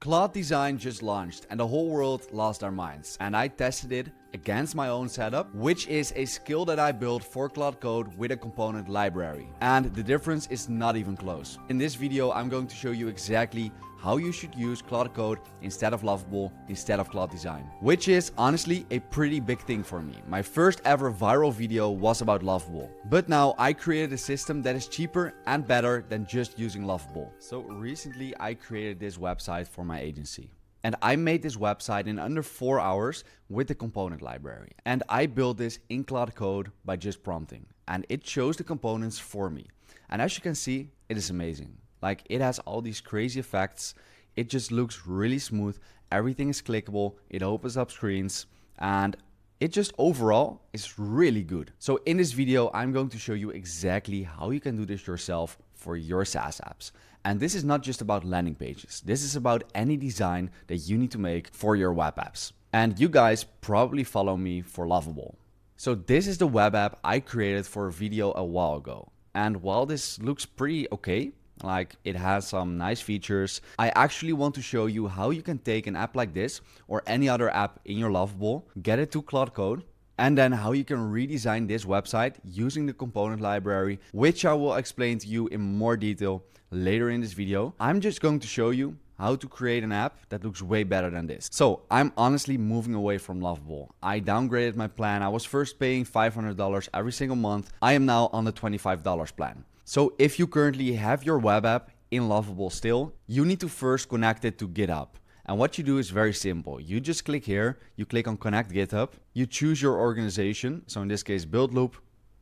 Claude Design just launched and the whole world lost their minds, and I tested it against my own setup, which is a skill that I built for Claude Code with a component library. And the difference is not even close. In this video, I'm going to show you exactly how you should use Claude Code instead of Lovable, instead of Claude Design, which is honestly a pretty big thing for me. My first ever viral video was about Lovable, but now I created a system that is cheaper and better than just using Lovable. So recently I created this website for my agency. And I made this website in under 4 hours with the component library. And I built this in Claude Code by just prompting. And it shows the components for me. And as you can see, it is amazing. Like, it has all these crazy effects. It just looks really smooth. Everything is clickable. It opens up screens. And it just overall is really good. So in this video, I'm going to show you exactly how you can do this yourself for your SaaS apps. And this is not just about landing pages. This is about any design that you need to make for your web apps. And you guys probably follow me for Lovable. So this is the web app I created for a video a while ago. And while this looks pretty okay, like it has some nice features, I actually want to show you how you can take an app like this or any other app in your Lovable, get it to Claude Code, and then how you can redesign this website using the component library, which I will explain to you in more detail later in this video. I'm just going to show you how to create an app that looks way better than this. So I'm honestly moving away from Lovable. I downgraded my plan. I was first paying $500 every single month. I am now on the $25 plan. So if you currently have your web app in Lovable still, you need to first connect it to GitHub. And what you do is very simple. You just click here, you click on Connect GitHub, you choose your organization, so in this case Build Loop,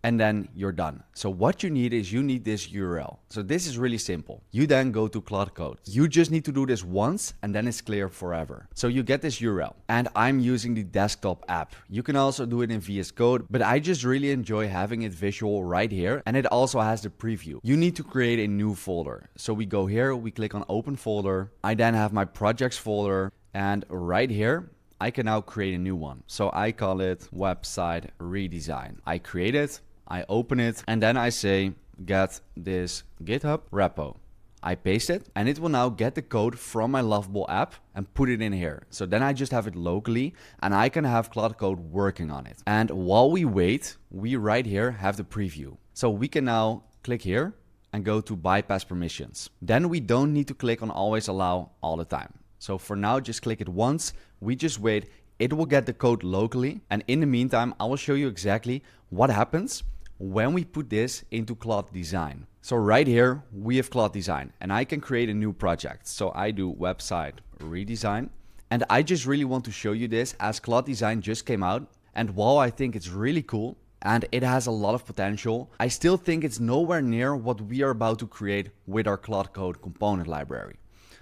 and then you're done. So what you need is this URL. So this is really simple. You then go to Claude Code. You just need to do this once and then it's clear forever. So you get this URL, and I'm using the desktop app. You can also do it in VS Code, but I just really enjoy having it visual right here, and it also has the preview. You need to create a new folder. So we go here, we click on Open Folder. I then have my projects folder, and right here, I can now create a new one. So I call it Website Redesign. I create it, I open it, and then I say, get this GitHub repo. I paste it, and it will now get the code from my Lovable app and put it in here. So then I just have it locally, and I can have Claude Code working on it. And while we wait, we right here have the preview. So we can now click here and go to bypass permissions. Then we don't need to click on always allow all the time. So for now, just click it once. We just wait. It will get the code locally. And in the meantime, I will show you exactly what happens when we put this into Claude Design. So right here, we have Claude Design, and I can create a new project. So I do Website Redesign. And I just really want to show you this as Claude Design just came out. And while I think it's really cool and it has a lot of potential, I still think it's nowhere near what we are about to create with our Claude Code component library.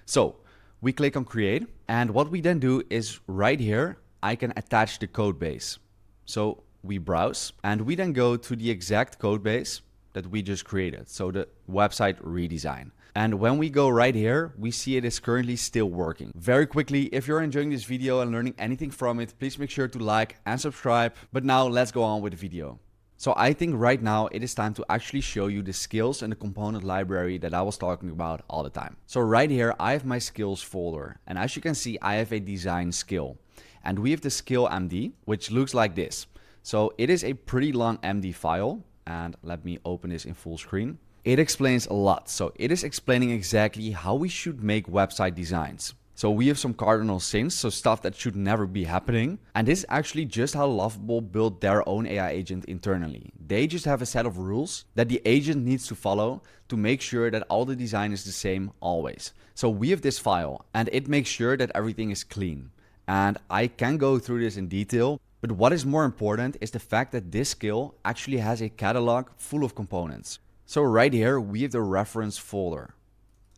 So we click on Create, and what we then do is right here, I can attach the code base. So we browse, and we then go to the exact code base that we just created. So the website redesign. And when we go right here, we see it is currently still working. Very quickly, if you're enjoying this video and learning anything from it, please make sure to like and subscribe. But now let's go on with the video. So I think right now it is time to actually show you the skills and the component library that I was talking about all the time. So right here, I have my skills folder. And as you can see, I have a design skill. And we have the skill MD, which looks like this. So it is a pretty long MD file, and let me open this in full screen. It explains a lot. So it is explaining exactly how we should make website designs. So we have some cardinal sins, so stuff that should never be happening. And this is actually just how Lovable built their own AI agent internally. They just have a set of rules that the agent needs to follow to make sure that all the design is the same always. So we have this file, and it makes sure that everything is clean. And I can go through this in detail. But what is more important is the fact that this skill actually has a catalog full of components. So right here, we have the reference folder.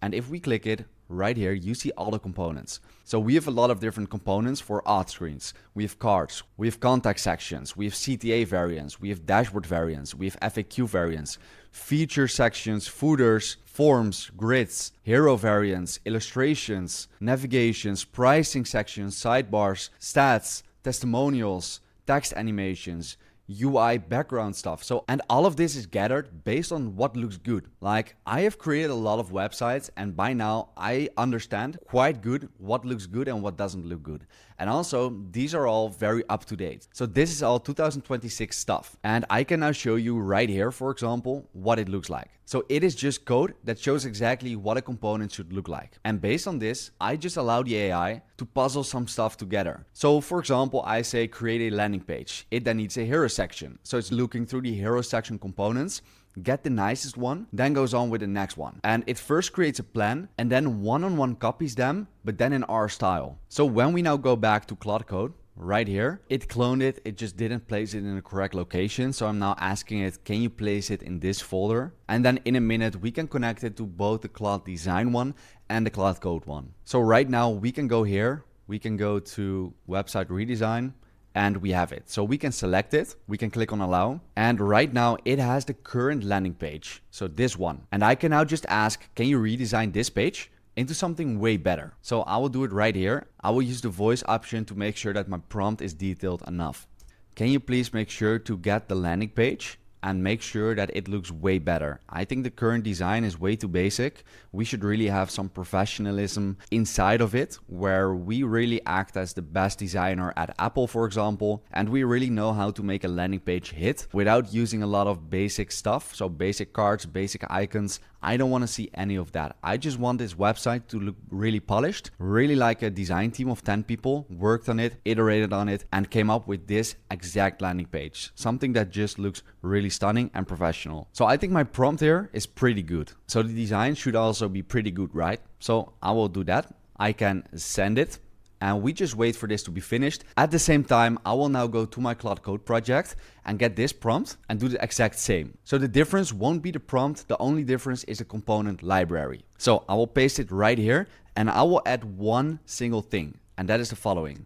And if we click it, right here, you see all the components. So we have a lot of different components for auth screens. We have cards, we have contact sections, we have CTA variants, we have dashboard variants, we have FAQ variants, feature sections, footers, forms, grids, hero variants, illustrations, navigations, pricing sections, sidebars, stats, testimonials, text animations, UI background stuff. So, and all of this is gathered based on what looks good. Like, I have created a lot of websites, and by now I understand quite good what looks good and what doesn't look good. And also, these are all very up to date. So this is all 2026 stuff. And I can now show you right here, for example, what it looks like. So it is just code that shows exactly what a component should look like. And based on this, I just allow the AI to puzzle some stuff together. So for example, I say create a landing page. It then needs a hero section. So it's looking through the hero section components, get the nicest one, then goes on with the next one. And it first creates a plan and then one-on-one copies them, but then in our style. So when we now go back to Claude Code, right here, it cloned it, it just didn't place it in the correct location. So I'm now asking it, can you place it in this folder? And then in a minute, we can connect it to both the Claude design one and the Claude Code one. So right now we can go here, we can go to website redesign, and we have it. So we can select it, we can click on allow, and right now it has the current landing page. So this one. And I can now just ask, can you redesign this page into something way better? So I will do it right here. I will use the voice option to make sure that my prompt is detailed enough. Can you please make sure to get the landing page and make sure that it looks way better? I think the current design is way too basic. We should really have some professionalism inside of it, where we really act as the best designer at Apple, for example, and we really know how to make a landing page hit without using a lot of basic stuff. So basic cards, basic icons. I don't want to see any of that. I just want this website to look really polished, really like a design team of 10 people worked on it, iterated on it, and came up with this exact landing page. Something that just looks really stunning and professional. So I think my prompt here is pretty good. So the design should also be pretty good, right? So I will do that. I can send it. And we just wait for this to be finished. At the same time, I will now go to my Claude Code project and get this prompt and do the exact same. So the difference won't be the prompt. The only difference is the component library. So I will paste it right here and I will add one single thing. And that is the following.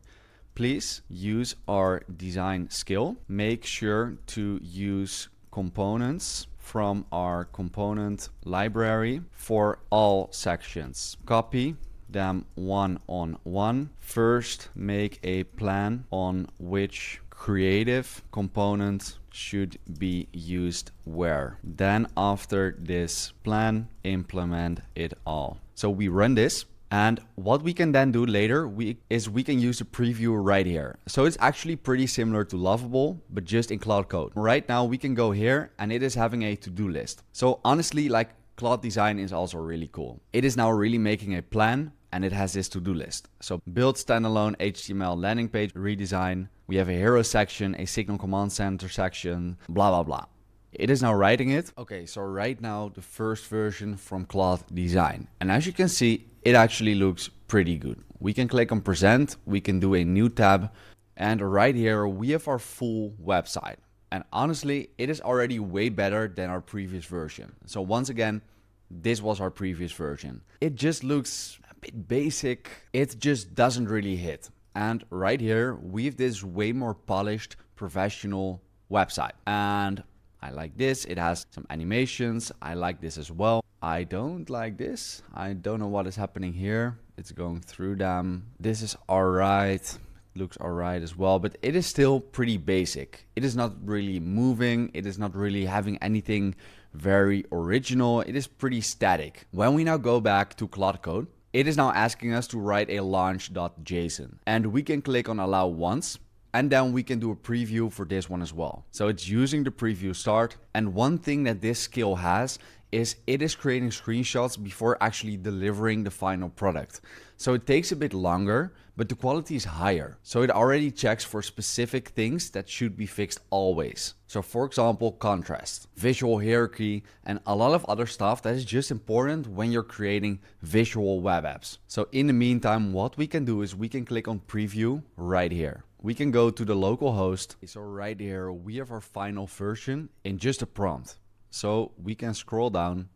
Please use our design skill. Make sure to use components from our component library for all sections. Copy them one on one. First, make a plan on which creative component should be used where. Then after this plan, implement it all. So we run this. And what we can then do later is we can use the preview right here. So it's actually pretty similar to Lovable, but just in Claude Code. Right now we can go here and it is having a to-do list. So honestly, like, Claude design is also really cool. It is now really making a plan and it has this to-do list. So build standalone HTML landing page redesign. We have a hero section, a signal command center section, blah, blah, blah. It is now writing it. Okay, so right now the first version from Claude design. And as you can see, it actually looks pretty good. We can click on present, we can do a new tab, and right here we have our full website. And honestly, it is already way better than our previous version. So once again, this was our previous version. It just looks a bit basic. It just doesn't really hit. And right here, we have this way more polished, professional website. And I like this. It has some animations. I like this as well. I don't like this. I don't know what is happening here. It's going through them. This is all right. Looks all right as well, but it is still pretty basic. It is not really moving. It is not really having anything very original. It is pretty static. When we now go back to Claude Code, it is now asking us to write a launch.json, and we can click on allow once. And then we can do a preview for this one as well. So it's using the preview start. And one thing that this skill has is it is creating screenshots before actually delivering the final product. So it takes a bit longer, but the quality is higher. So it already checks for specific things that should be fixed always. So for example, contrast, visual hierarchy, and a lot of other stuff that is just important when you're creating visual web apps. So in the meantime, what we can do is we can click on preview right here. We can go to the local host. So right here, we have our final version in just a prompt. So we can scroll down.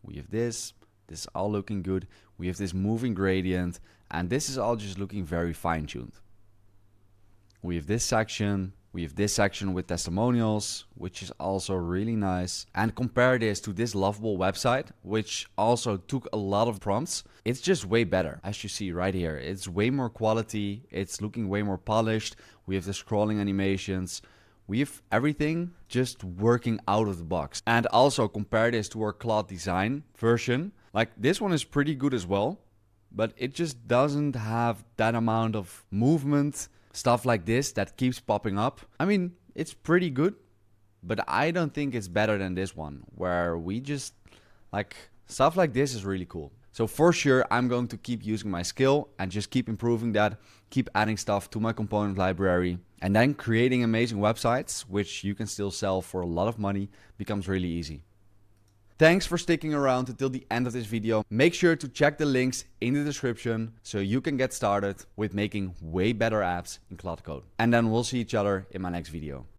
We have this. This is all looking good. We have this moving gradient, and this is all just looking very fine-tuned. We have this section. We have this section with testimonials, which is also really nice. And compare this to this Lovable website, which also took a lot of prompts. It's just way better, as you see right here. It's way more quality. It's looking way more polished. We have the scrolling animations. we have everything just working out of the box. And also compare this to our Claude design version. Like this one is pretty good as well, but it just doesn't have that amount of movement, stuff like this that keeps popping up. I mean, it's pretty good, but I don't think it's better than this one, where we just like stuff like this is really cool. So for sure, I'm going to keep using my skill and just keep improving that, keep adding stuff to my component library, and then creating amazing websites, which you can still sell for a lot of money, becomes really easy. Thanks for sticking around until the end of this video. Make sure to check the links in the description so you can get started with making way better apps in Claude Code. And then we'll see each other in my next video.